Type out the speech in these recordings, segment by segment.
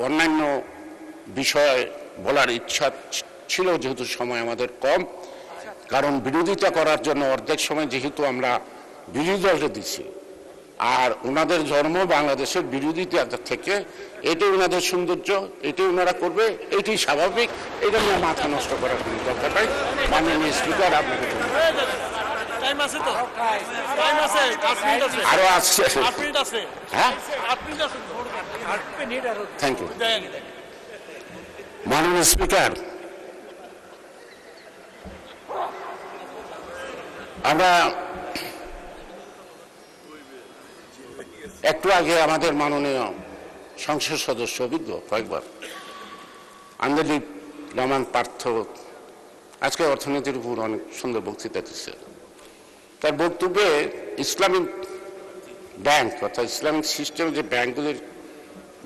অন্যান্য বিষয় বলার ইচ্ছা ছিল, যেহেতু সময় আমাদের কম, কারণ বিরোধিতা করার জন্য অর্ধেক সময় যেহেতু আমরা বিরোধী দলকে দিচ্ছি, আর ওনাদের জন্ম বাংলাদেশের বিরোধিতা থেকে, এটাই ওনাদের সৌন্দর্য, এটাই ওনারা করবে, এটাই স্বাভাবিক। এটা নিয়ে মাথা নষ্ট করার কোনো দরকার নাই। মাননীয় স্পিকার, আপনাকে আরো আসছে, হ্যাঁ, থ্যাংক ইউ। মাননীয় স্পিকার, আমরা একটু আগে আমাদের মাননীয় সংসদ সদস্য অভিজ্ঞ কয়েকবার আন্দোলিত রহমান পার্থ আজকে অর্থনীতির উপর অনেক সুন্দর বক্তৃতা দিচ্ছে। তার বক্তব্যে ইসলামিক ব্যাংক অর্থাৎ ইসলামিক সিস্টেমে যে ব্যাংকগুলির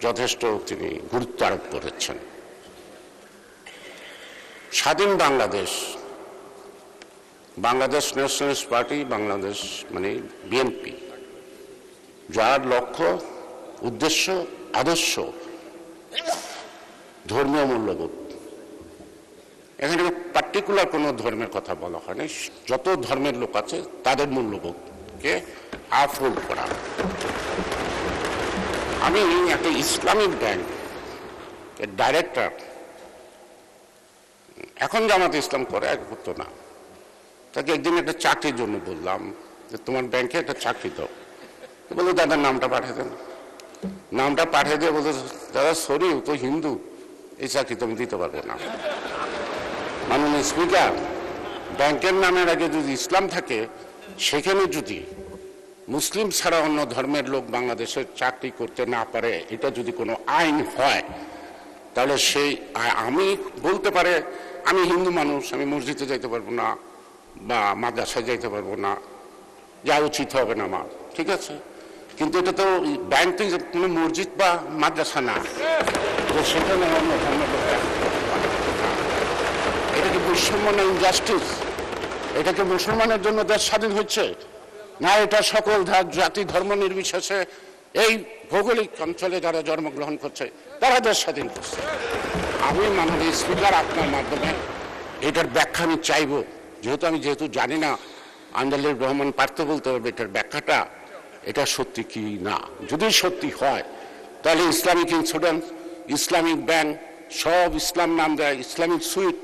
যথেষ্ট তিনি গুরুত্ব আরোপ করেছেন। স্বাধীন বাংলাদেশ, বাংলাদেশ ন্যাশনালিস্ট পার্টি, বাংলাদেশ মানে বিএনপি, যার লক্ষ্য, উদ্দেশ্য, আদর্শ ধর্মীয় মূল্যবোধ, এখানে পার্টিকুলার কোনো ধর্মের কথা বলা হয় না, যত ধর্মের লোক আছে তাদের মূল্যবোধকে আফরোল করা। আমি একটা ইসলামিক ব্যাংক এর ডাইরেক্টর, এখন জামাতে ইসলাম করে, এক করতো না, তাকে একদিন একটা চাকরির জন্য বললাম যে তোমার ব্যাংকে একটা চাকরি দাও। বললো দাদার নামটা পাঠিয়ে দেন। নামটা পাঠিয়ে দিয়ে বলতো দাদা সরি, ও তো হিন্দু, এই চাকরি তো আমি দিতে পারবো না। মাননীয় স্পিকার, ব্যাংকের নামের আগে যদি ইসলাম থাকে, সেখানে যদি মুসলিম ছাড়া অন্য ধর্মের লোক বাংলাদেশের চাকরি করতে না পারে, এটা যদি কোনো আইন হয়, তাহলে সেই আমি বলতে পারে আমি হিন্দু মানুষ, আমি মসজিদে যাইতে পারবো না বা মাদ্রাসায় যাইতে পারবো না, যা উচিত হবে না আমার, ঠিক আছে, কিন্তু এটা তো ব্যাংক তো কোনো মসজিদ বা মাদ্রাসা না, সেখানে অন্য ধর্মের লোক। এটা কি বৈষম্য না ইনজাস্টিস? এটা কি মুসলমানের জন্য দেশ স্বাধীন হচ্ছে না? এটা সকল জাতি ধর্ম নির্বিশেষে এই ভৌগোলিক অঞ্চলে যারা জন্মগ্রহণ করছে তারা দেশ স্বাধীন করছে। আমি মাননীয় স্পিকার, আপনার মাধ্যমে এটার ব্যাখ্যা আমি চাইব, যেহেতু জানি না, আন্দোলিত রহমান পার্থ বলতে হবে এটার ব্যাখ্যাটা, এটা সত্যি কি না। যদি সত্যি হয় তাহলে ইসলামিক ইন্স্যুরেন্স, ইসলামিক ব্যাংক সব ইসলাম নাম দেয়, ইসলামিক সুইট,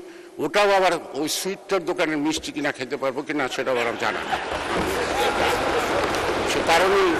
ওটাও আবার ওই সুইটটার দোকানের মিষ্টি কিনা খেতে পারবো কিনা সেটাও আবার জানা। সে কারণেই